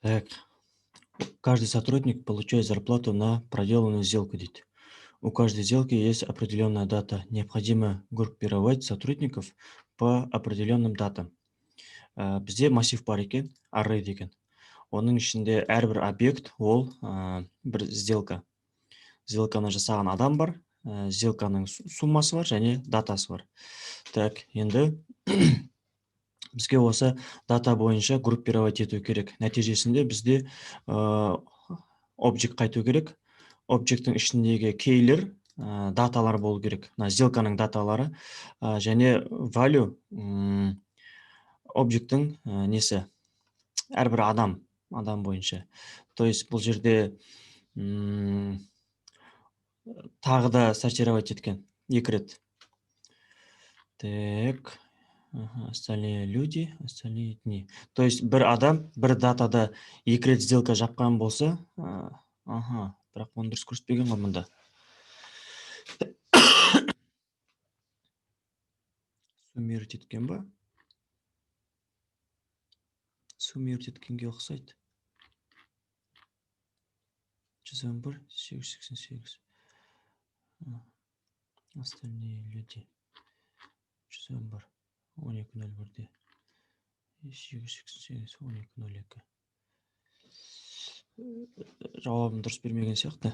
Так, каждый сотрудник получает зарплату на проделанную сделку, дейді. У каждой сделки есть определенная дата. Необходимо группировать сотрудников по определенным датам. Бізде массив бар екен, array деген. Оның ішінде әрбір объект ол бір сделка. Сделканы жасаған адам бар, сделканың суммасы бар және датасы бар. Так, енді бізге осы дата бойынша группировать ету керек. Нәтижесінде бізде объект қайту керек. Объекттің ішіндегі кейлер даталар болу керек. Сделканың даталары және value объекттің несі әрбір адам бойынша. То есть бұл жерде тағы да сортировать еткен 2 рет. Так, остальные люди, остальные дни. То есть бір адам бір датада 2 рет сделка жапқан болса, бірақ оны дұрыс көрсетпеген ғой мұнда. Суммировать еткен ба? Суммировать еткенге ұқсайды. 111, 888. Остальные люди. 111, 12.01-де. 888, 12.02. Жауабын дұрыс бермеген сияқты.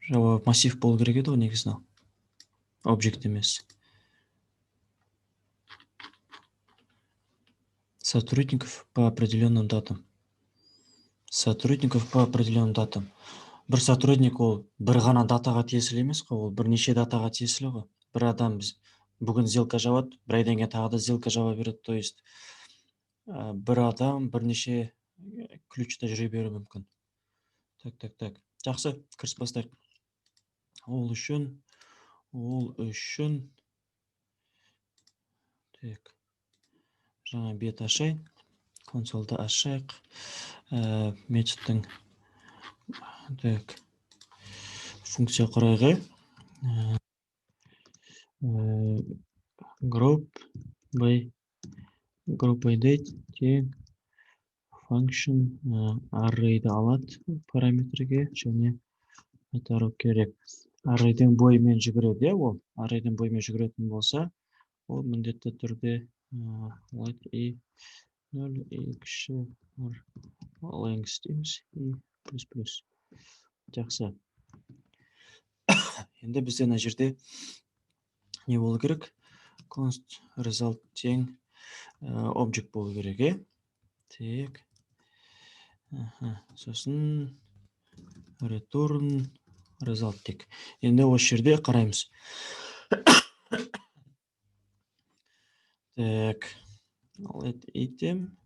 Жауап массив болу керек еді ғой негізінен. Объект емес. Сотрудников по определенным датам. Сотрудников по определенным датам. Бір сотрудник ол бір ғана датаға тиесілі емес қой, ол бірнеше датаға тиесілі ғой. Бір адам бүгін сделка жабады, бір айдан кейін тағы да сделка жаба береді. То есть бір адам бірнеше ключта жүре беруі мүмкін. Так. Жақсы, кіріс бастайық. Ол үшін так, жаңа бет ашайын, консольды ашайық. Методтың так, функция құрайғы. Group by date тең function array'ді алады параметрге және айтару керек. Array'ден бойымен жүгіреді, ол array'ден бойымен жүгіретін болса, ол міндетті түрде i0 i кіші length дейміз, i++. Жақсы. Енді бізде мына жерде не болу керек? Const result тең object болу керек, Так. Сосын return result тек. Енді осы жерде қараймыз. Так. Let item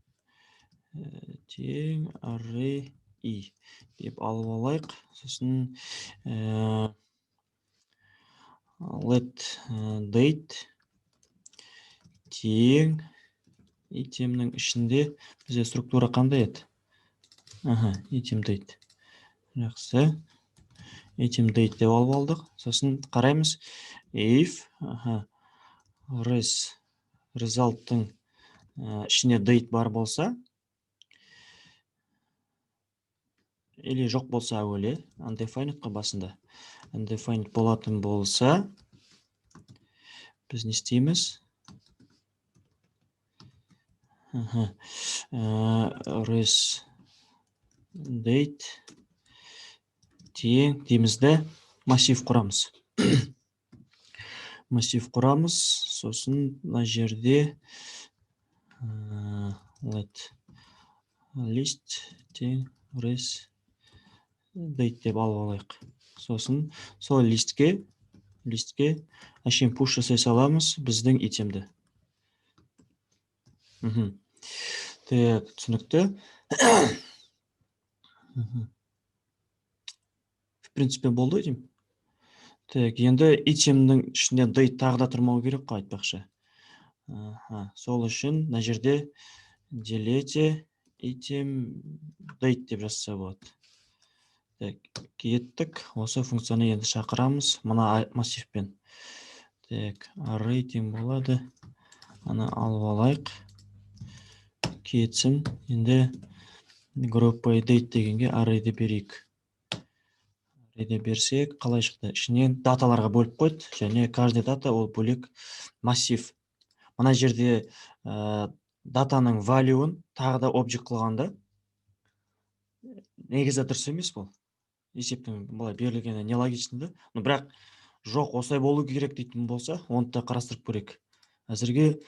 тең array i деп алып алайық. Сосын let date тең итемнің ішінде бізде структура қандай еді? Item date. Жақсы. Item date деп алып алдық. Сосын қараймыз. If result-тың ішіне date бар болса, или жоқ болса әуелі, undefined басында. Undefined болатын болса, біз не істейміз? Res date тең деймізді массив құрамыз. Массив құрамыз, сосын мына жерде let list тең res date деп алып алайық. Сосын сол листке әшейін push жасай саламыз біздің итемді. Так, түсінікті. В принципе, болды деймін. Так, енді итемнің ішінде date тағы да тұрмау керек қой айтпақшы. Сол үшін мына жерде delete item date деп жазса болады. Так, кеттік. Осы функцияны енді шақырамыз мына массивпен. Так, array тең болады. Аны алып алайық. Кетсін. Енді Группа date дегенге array'ді берейік. Array'ді берсек, қалай шықты? Ішінен даталарға бөліп қойды, және каждый дата ол бөлек массив. Мына жерде датаның value-ын тағы да object қылғанда, негізі дұрыс емес бұл. Есептің былай берілгені нелогичный да. Но бірақ жоқ, осылай болу керек дейтін болса, оны да қарастырып көрейік. Әзірге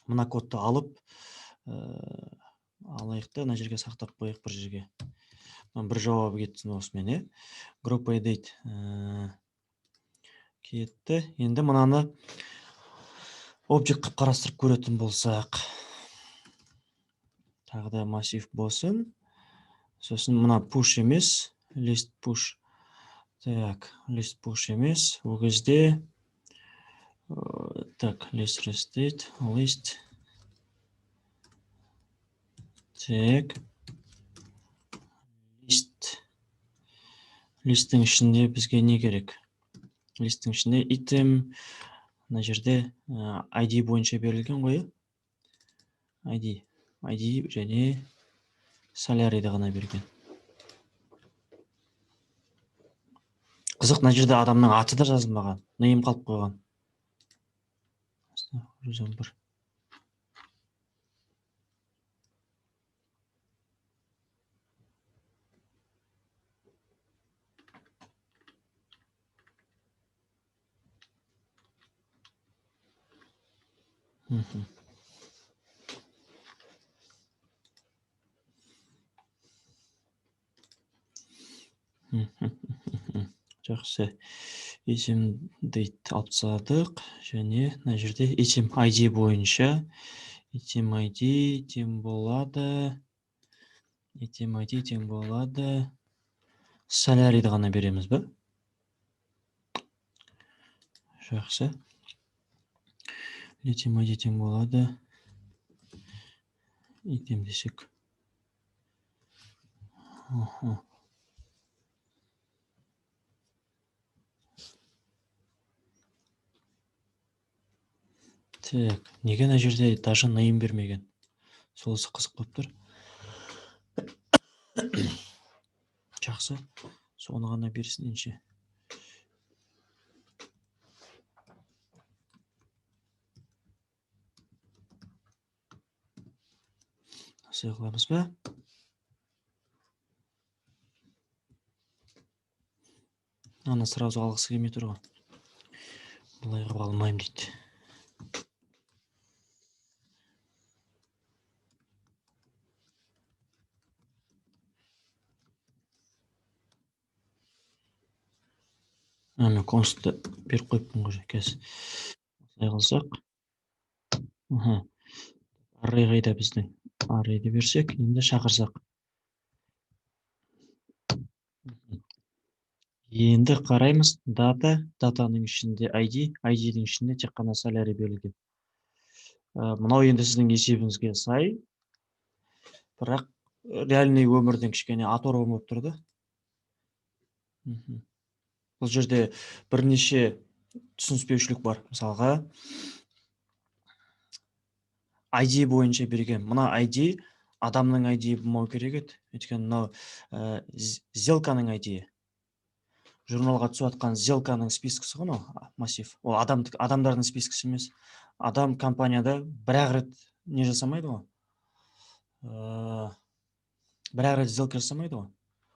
мына кодты алып алайық та, мына жерге сақтап қояйық бір жерге. Бір жауабы кетсін осымен, группа date кетті. Енді мынаны объектқа қарастырып көретін болсақ, тағы да массив болсын. Сосын мына push емес, list push. Так, list push емес. Ол кезде так, list restate, list. Так. Листтің ішінде бізге не керек? Листтің ішінде item, мына жерде ID бойынша берілген ғой. ID және salary'ді ғана берген. Қызық, мына жерде адамның аты да жазылмаған, name қалып қойған. Жақсы. Item date алып тастадық, және мына жерде item ID бойынша item ID тең болады. Item ID тең болады. Salary'ді ғана береміз бе? Жақсы. Item ID тең болады. Item десек. Так, неге мына жерде даже name бермеген? Солысы қызық болып тұр. Жақсы. Соны ғана берсін енше. Осылай қыламыз ба? Ана сразу алғысы келмей тұр ғой. Бұлай қылып алмаймын дейді. Мен констты беріп қойыппын ғой қазір. Осылай қылсақ. Array қайда біздің? Array'ді берсек, енді шақырсақ. Енді қараймыз, датаның ішінде ID, ID-дің ішінде тек қана salary берілген. Мынау енді сіздің есебіңізге сай, бірақ реальный өмірден кішкене оторван болып тұрды. Бұл жерде бірнеше түсініспеушілік бар. Мысалға, ID бойынша берген. Мына ID адамның ID болмау керек еді. Өйткені мынау сделканың ID. Журналға түсіп жатқан сделканың спискісі ғой, массив. Ол адамдардың спискісі емес. Адам компанияда бір-ақ рет не жасамайды ғой. Бір-ақ рет сделка жасамайды ғой.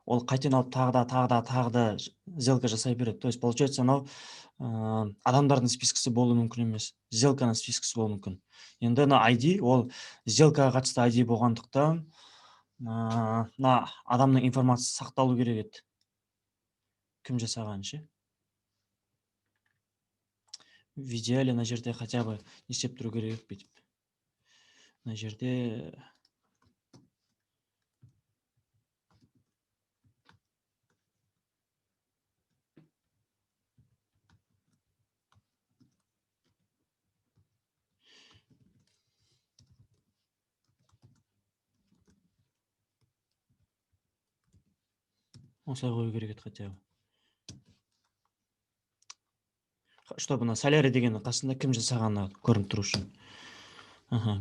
Ол қайтен алып тағы да сделка жасай береді. То есть, получается, мынау адамдардың спискісі болуы мүмкін емес. Сделканың спискісі болуы мүмкін. Енді ID, ол сделкаға қатысты ID болғандықтан, адамның информациясы сақталу керек еді. Кім жасаған ше? В идеале мына жерде хотя бы есеп тұру керек бүйтіп. Мына жерде осылай қою керек еді хотя бы. Чтобы мына salary дегеннің қасында кім жасағаны көрініп тұру үшін.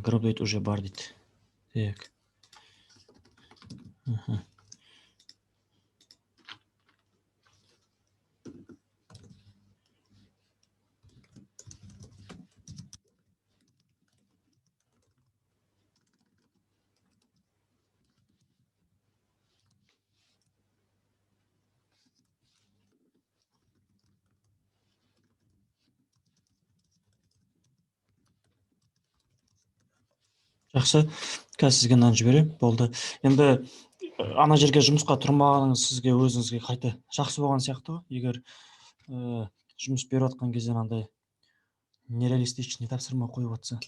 Group date уже бар дейді. Так. Жақсы, қазір сізге мынаны жіберемін, болды. Енді ана жерге жұмысқа тұрмағаныңыз сізге өзіңізге қайта жақсы болған сияқты ғой. Егер жұмыс беріп жатқан кезде андай нереалистичный тапсырма қойып жатса,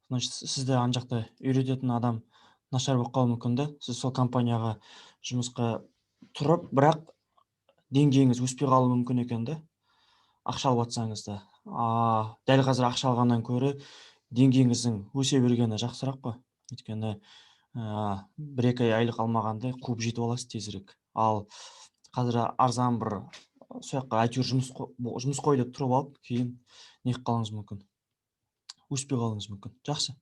значит, сізді ана жақта үйрететін адам нашар болып қалуы мүмкін да. Сіз сол компанияға жұмысқа тұрып, бірақ деңгейіңіз өспей қалуы мүмкін екен да. Ақша алып жатсаңыз да. Дәл қазір ақша алғаннан көрі деңгейіңіздің өсе бергені жақсырақ қой. Өйткені 1-2 айлық алмағанда қуып жетіп аласыз тезірек. Ал қазір арзан бір сол жаққа әйтеуір жұмыс қой деп тұрып алып, кейін не қалуыңыз мүмкін. Өспей қалуыңыз мүмкін. Жақсы.